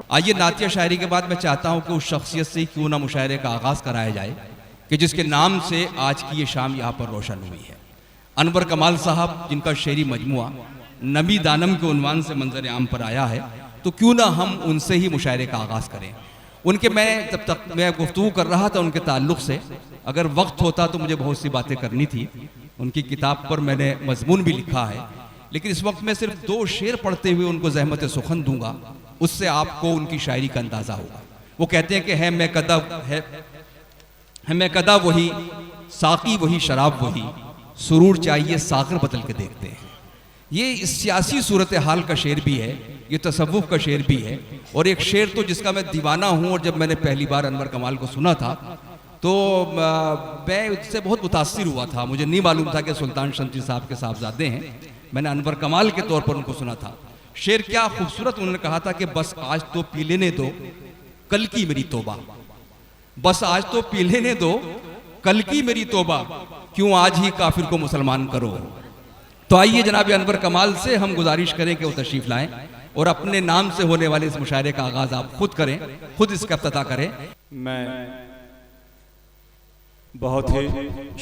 आइए नातिया शायरी के बाद मैं चाहता हूँ कि उस शख्सियत से ही क्यों ना मुशायरे का आगाज़ कराया जाए कि जिसके नाम से आज की ये शाम यहाँ पर रोशन हुई है। अनवर कमाल साहब, जिनका शेरी मजमुआ नबी दानम के उन्वान से मंजर आम पर आया है, तो क्यों ना हम उनसे ही मुशायरे का आगाज़ करें। उनके जब तक मैं गुफ्तगू कर रहा था उनके ताल्लुक़ से, अगर वक्त होता तो मुझे बहुत सी बातें करनी थी। उनकी किताब पर मैंने मजमून भी लिखा है, लेकिन इस वक्त मैं सिर्फ 2 शेर पढ़ते हुए उनको ज़हमत सुखन दूंगा, उससे आपको उनकी शायरी का अंदाज़ा होगा। वो कहते हैं कि है मैं कदा वही, साकी वही, शराब वही, सुरूर चाहिए सागर बदल के देखते हैं। ये सियासी सूरत हाल का शेर भी है, ये तसव्वुफ का शेर भी है, और एक शेर तो जिसका मैं दीवाना हूँ। और जब मैंने पहली बार अनवर कमाल को सुना था तो मैं इससे बहुत मुतासिर हुआ था। मुझे नहीं मालूम था कि सुल्तान शमशी साहब के साहबजादे हैं। मैंने अनवर कमाल के तौर पर उनको सुना था। शेर क्या खूबसूरत उन्होंने कहा था कि बस आज तो पी लेने दो कल की मेरी तौबा, बस आज तो पी लेने दो कल की मेरी तौबा, क्यों आज ही काफिर को मुसलमान करो। तो आइए जनाब अनवर कमाल से हम गुजारिश करें कि वो तशरीफ लाएं और अपने नाम से होने वाले इस मुशायरे का आगाज आप खुद करें, खुद इसका इफ्तिताह करें। मैं बहुत ही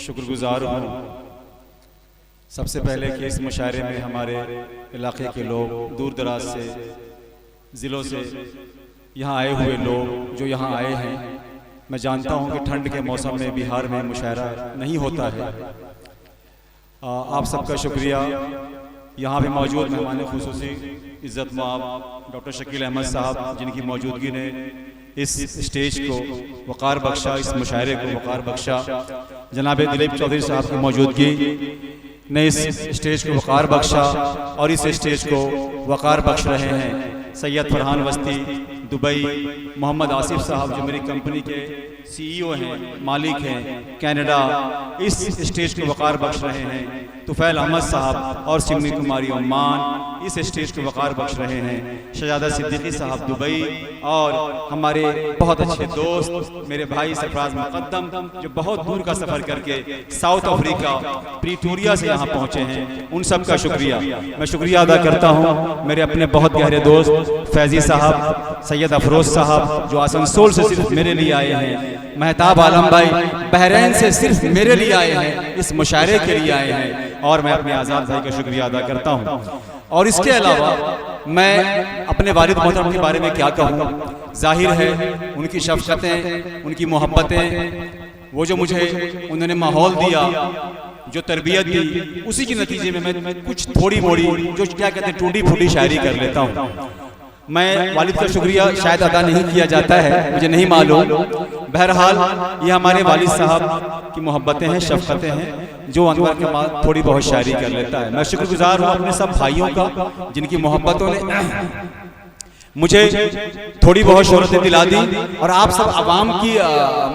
शुक्रगुजार हूँ सबसे पहले कि इस मुशायरे में हमारे इलाके के लोग, दूर दराज से ज़िलों से यहाँ आए हुए लोग जो यहाँ आए हैं। मैं जानता हूँ कि ठंड के मौसम में बिहार में मुशायरा नहीं होता है। आप सबका शुक्रिया। यहाँ पे मौजूद मेहमान खुसूसी इज़्ज़त माब डॉक्टर शकील अहमद साहब, जिनकी मौजूदगी ने इस स्टेज को वक़ार बख्शा, इस मुशायरे को वक़ार बख्शा। जनाब दिलीप चौधरी साहब की मौजूदगी ने इस स्टेज को वक़ार बख्शा और इस स्टेज को वक़ार बख्श रहे हैं सैयद फरहान वस्ती दुबई, मोहम्मद आसिफ साहब जो मेरी कंपनी के CEO हैं, मालिक हैं कनाडा, इस स्टेज को वक़ार बख्श रहे हैं। तुफ़ैल अहमद साहब और सिमनी कुमारी ओमान इस स्टेज को वक़ार बख्श रहे हैं। शहजादा सिद्दीकी साहब दुबई, और हमारे बहुत अच्छे दोस्त मेरे भाई सरफराज मुक़द्दम जो बहुत दूर का सफ़र करके साउथ अफ्रीका प्रीटोरिया से यहाँ पहुँचे हैं, उन सब का शुक्रिया। मैं शुक्रिया अदा करता हूँ मेरे अपने बहुत गहरे दोस्त फैज़ी साहब, सैयद अफरोज़ साहब जो आसनसोल से सिर्फ मेरे लिए आए हैं, महताब आलम भाई बहरीन से सिर्फ मेरे लिए आए हैं, इस मुशायरे के लिए आए हैं, और मैं अपने आज़ाद भाई का शुक्रिया अदा करता हूँ। और इसके अलावा मैं अपने वालिद मोहतरम के बारे में क्या कहूँ। जाहिर है उनकी शफ़क़तें, उनकी मोहब्बतें, वो जो मुझे उन्होंने माहौल दिया, जो तरबियत दी, उसी के नतीजे में मैं कुछ थोड़ी मोड़ी जो क्या कहते हैं टूटी फूटी शायरी कर लेता हूँ। मैं वालिद का शुक्रिया शायद अदा नहीं किया जाता है, मुझे नहीं मालूम। बहरहाल ये हमारे वालिद साहब की मोहब्बतें हैं, शफ़क़तें हैं, जो अनवर के बाद थोड़ी बहुत शायरी कर लेता है। मैं शुक्रगुजार हूँ अपने सब भाइयों का जिनकी मोहब्बतों ने मुझे थोड़ी बहुत शोहरत दिला दी, और आप सब आवाम की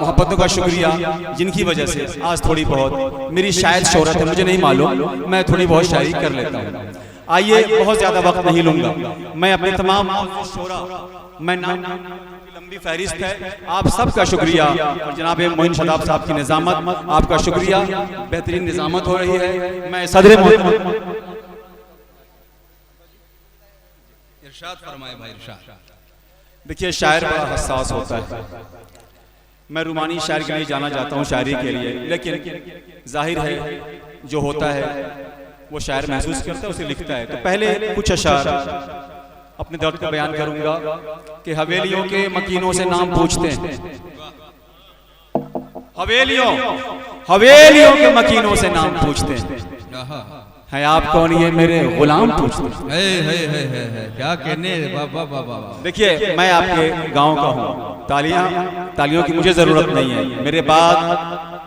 मोहब्बतों का शुक्रिया जिनकी वजह से आज थोड़ी बहुत मेरी शायद शोहरत है, मुझे नहीं मालूम, मैं थोड़ी बहुत शायरी कर लेता हूँ। आइए बहुत ज़्यादा वक्त नहीं लूँगा। मैं अपने तमाम शोरा, मैं लंबी फहरिस्त है, आप सबका शुक्रिया। और जनाब मोइन शदाब साहब की निज़ामत, आपका शुक्रिया, बेहतरीन निज़ामत हो रही है। मैं सदर इरशाद फरमाए भाई, इरशाद। देखिए शायर बड़ा हसास होता है। मैं रूमानी शायर के लिए जाना जाता हूँ शायरी के लिए, लेकिन जाहिर है जो होता है वो शायर महसूस करता है, उसे लिखता है। तो पहले कुछ अशार अपने दर्द का बयान करूंगा कि हवेलियों के मकीनों से नाम पूछते हैं, हवेलियों के मकीनों से नाम पूछते हैं आप कौन, ये मेरे गुलाम पूछते हैं। क्या कहने, वाह वाह वाह। देखिए मैं आपके गांव का हूँ, तालियों की मुझे जरूरत नहीं है। मेरे बाद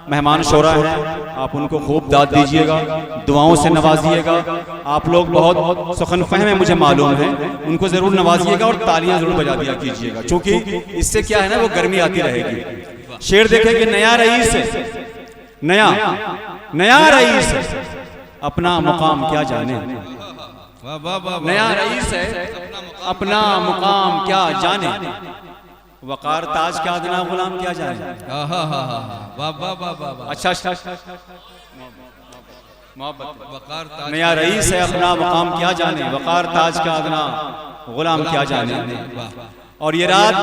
मेहमान शोरा हैं, आप उनको खूब दाद दीजिएगा, दुआओं से नवाजिएगा। आप लोग बहुत सुखन फहम है, मुझे मालूम है, उनको जरूर नवाजिएगा और तालियां जरूर बजा दिया कीजिएगा, क्योंकि इससे क्या है ना वो गर्मी आती रहेगी। शेर देखे कि नया रईस है, नया रईस है, अपना मुकाम क्या जाने। नया रईस है, अपना मुकाम क्या जाने, वकार ताज क्या अदना गुलाम क्या जाने। अच्छा नया रईस है, अपना मकाम क्या जाने, वकार ताज का अदना गुलाम क्या जाने। और ये रात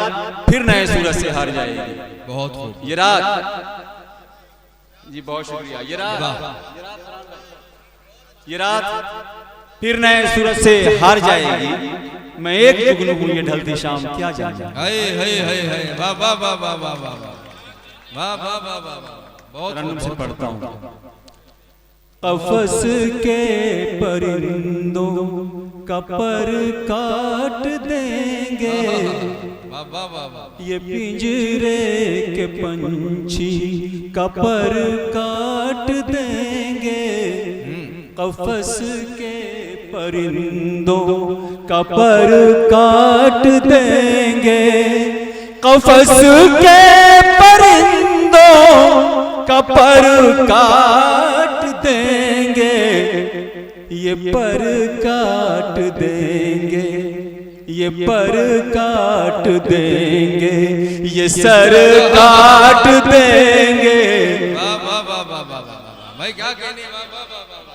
फिर नए सूरज से हार जाएगी। बहुत खूब। ये रात जी बहुत शुक्रिया। ये रात फिर नए सूरज से हार जाएगी। मैं एक जुगनू हूँ ये ढलती शाम क्या जाने। हाय हाय हाय हाय वाह वाह वाह वाह वाह वाह वाह वाह वाह वाह वाह। बहुत रन्नम से पढ़ता हूँ। कफस के परिंदों का पर काट देंगे, वाह वाह वाह वाह। ये पिंजरे के पंछी का पर काट देंगे। कफस के परिंदों का पर काट देंगे, कफस के परिंदों का पर काट देंगे, ये पर काट देंगे, ये पर काट देंगे, ये सर काट देंगे। वाह वाह वाह वाह वाह वाह भाई क्या कहने। वाह वाह वाह वाह वाह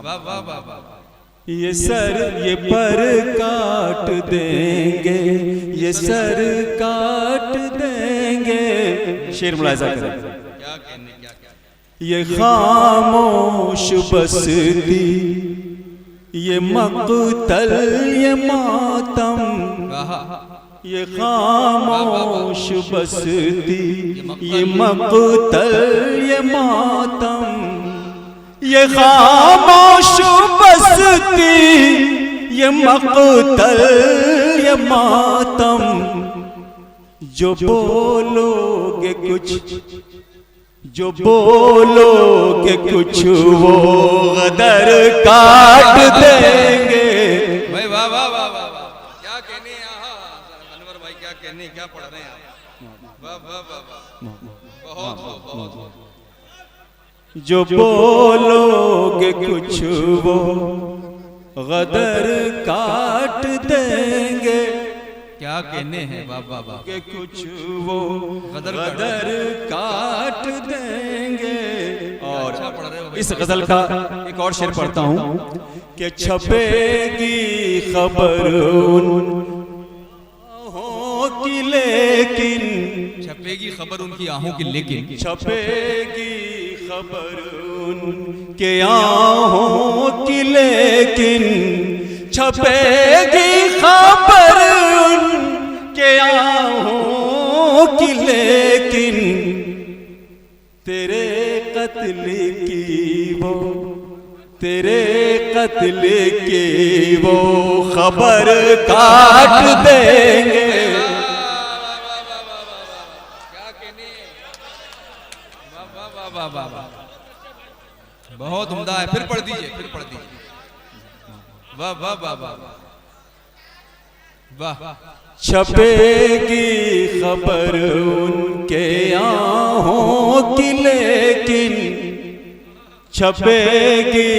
वाह वाह वाह वाह। ये सर ये पर काट देंगे, ये सर काट देंगे। शेर मुलाहिजा करें। क्या कहने क्या क्या। ये खामोश बस्ती, ये मक़तल ये मातम, ये खामोश बस्ती, ये मक़तल ये मातम, ये खामोश बस्ती, ये मक़तल ये मातम। जो बोलोगे कुछ, जो बोलोगे कुछ वो गदर काट देंगे। भाई वाह वाह वाह वाह वाह क्या कहने। अनवर भाई क्या कहने क्या पढ़ रहे हैं आप। वाह वाह वाह वाह बहुत बहुत। जो बोलोगे कुछ वो गदर काट देंगे। क्या कहने हैं। वाह वाह वाह। के कुछ वो गदर काट देंगे। और अच्छा पढ़ रहे हो भाई। इस गजल का एक और शेर पढ़ता हूँ कि छपेगी खबर उन आहों की, लेकिन छपेगी खबर उनकी आहों की, लेकिन छपेगी खबर उनके आहों की, लेकिन छपेगी खबर उनके आहों की, लेकिन तेरे कत्ल की वो, तेरे कत्ल की वो खबर काट देंगे। क्या कहने। वाह वाह वाह वाह वाह वाह बहुत उम्दा है। फिर पढ़ दीजिए फिर पढ़ दीजिए। वाह वाह वाह वाह वाह। छपेगी खबर उनके आहों की, लेकिन छपेगी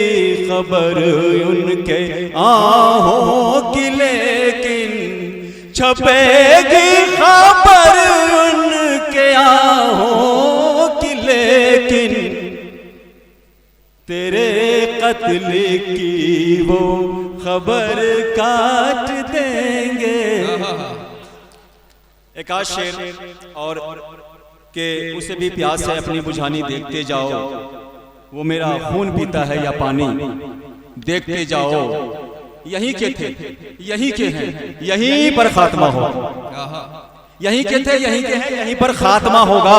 खबर उनके आहों की, लेकिन छपेगी खबर उनके आहों की, लेकिन तेरे कत्ल की वो खबर काट देंगे। एक आध शेर और के उसे भी प्यास है अपनी बुझानी, देखते जाओ वो मेरा खून पीता है या पानी, देखते जाओ यहीं के थे यहीं के हैं यहीं पर खात्मा हो, यहीं के थे यहीं के हैं यहीं पर खात्मा होगा।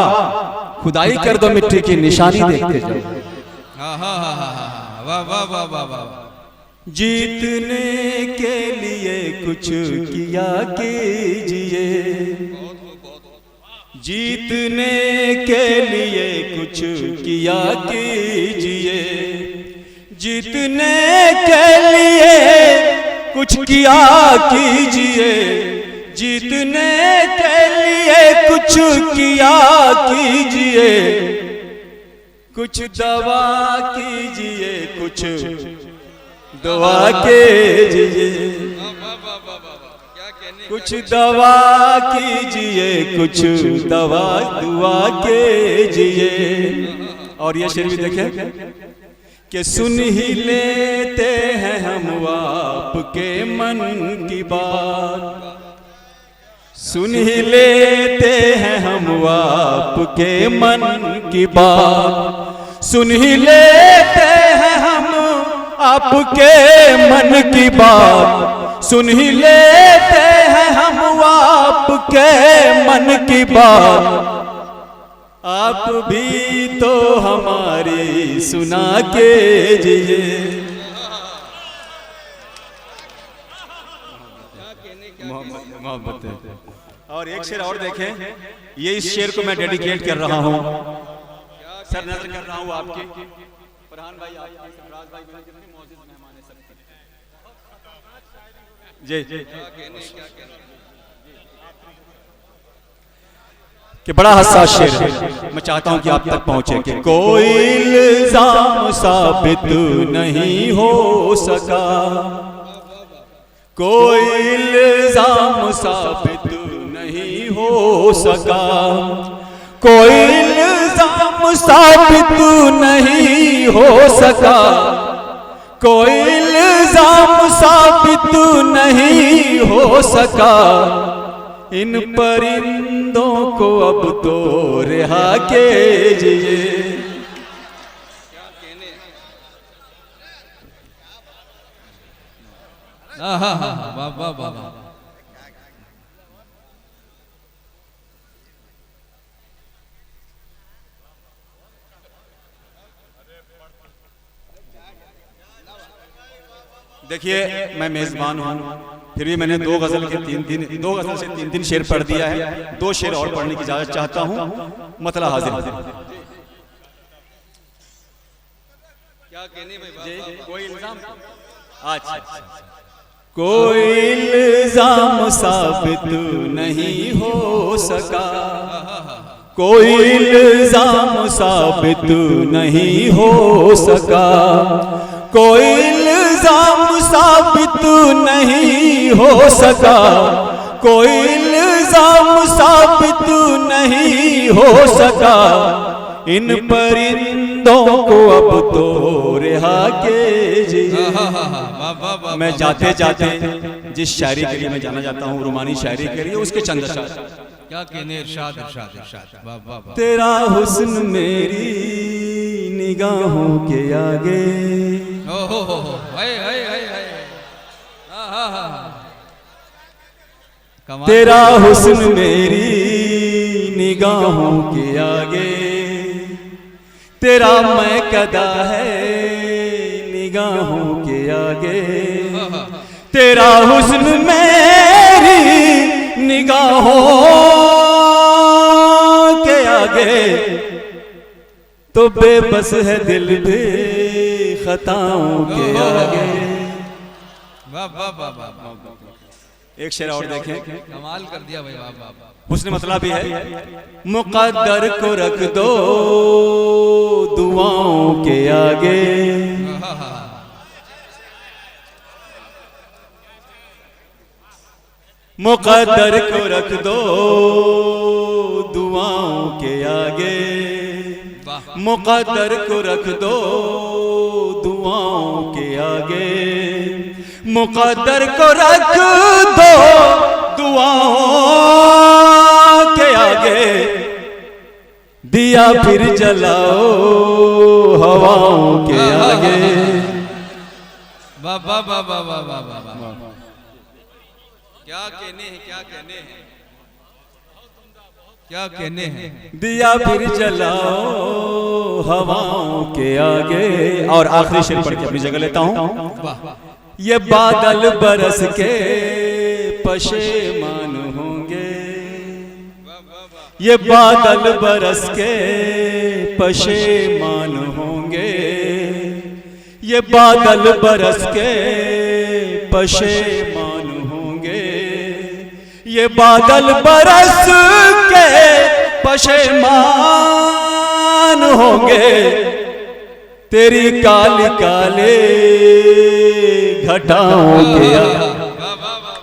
खुदाई कर दो मिट्टी की निशानी, देखते जाओ। वाह वाह वाह वाह वाह। जीतने के लिए कुछ किया कीजिए, जीतने के लिए कुछ किया कीजिए, जीतने के लिए कुछ किया कीजिए, जीतने के लिए कुछ किया कीजिए, कुछ दवा कीजिए, कुछ दुआ कीजिए, कुछ दवा कीजिए, कुछ दवा दुआ कीजिए। और ये शेर भी देखें कि सुन ही लेते हैं हम आपके मन की बात, सुन ही लेते हैं हम आपके मन की बात, सुन ही लेते हैं हम आपके मन की बात, सुन ही लेते हैं हम आपके मन की बात। आप भी तो हमारी सुना के जिए। मोहब्बत है। और एक शेर और देखें, ये इस शेर को मैं डेडिकेट कर रहा हूँ, सर नजर कर रहा हूँ आपके फरहान भाई, आपके सरफराज भाई, जितने मौजूद मेहमान हैं सबके जी कि बड़ा हसास शेर है, मैं चाहता हूं कि आप तक पहुंचे कि कोई इल्जाम साबित नहीं हो सका, कोई इल्जाम साबित नहीं हो सका, कोई इल्जाम साबित नहीं हो सका, कोई इल्जाम साबित नहीं हो सका। इन परिंदों को अब तो रिहा कीजिए। वाह वाह वाह। देखिए मैं मेजबान हूं, फिर भी मैंने दो गजल से तीन दिन शेर पढ़ दिया है, दो शेर और पढ़ने की इजाजत चाहता हूं। मतला हाजिर। क्या कहने भाई? कोई इल्जाम, अच्छा कोई इल्जाम साबित नहीं हो सका, कोई इल्जाम साबित नहीं हो सका, कोई इल्जाम साबित नहीं हो सका, कोई इल्जाम साबित नहीं हो सका। इन परिंदों को अब तो रिहा कीजिए। मैं जाते जाते जिस शायरी के लिए मैं जाना जाता हूँ, रुमानी शायरी के लिए, उसके चंद अशआर। क्या कहने, इरशाद इरशाद इरशाद। वाह वाह वाह। तेरा हुस्न मेरी निगाहों के आगे, तेरा हुस्न मेरी निगाहों के आगे, तेरा मैं कदा है निगाहों के आगे, तेरा हुस्न मेरी निगाहों के आगे, तो बेबस है दिल भी खताओं के आगे। वाह वाह वाह वाह। एक शेर और देखें, कमाल कर दिया भाई। वाह वाह। उसने मतलब भी है, मुक़द्दर को रख दो दुआओं के आगे, मुक़द्दर को रख दो दुआओं के आगे, मुक़द्दर को रख दो दुआओं के आगे, मुक़द्दर को रख दो दुआओं के आगे, दिया फिर जलाओ हवाओं के आगे। वाह वाह वाह वाह वाह वाह वाह। क्या कहने हैं, क्या कहने हैं, क्या कहने हैं। दिया फिर जलाओ हवाओं के आगे। और आखिरी शेर पढ़ के अपनी जगह लेता हूँ। ये बादल बरस के पशेमान होंगे, ये बादल बरस के पशेमान होंगे, ये बादल बरस के पशेमान होंगे, ये बादल बरस के पशेमान होंगे, तेरी काली काले घटाओं के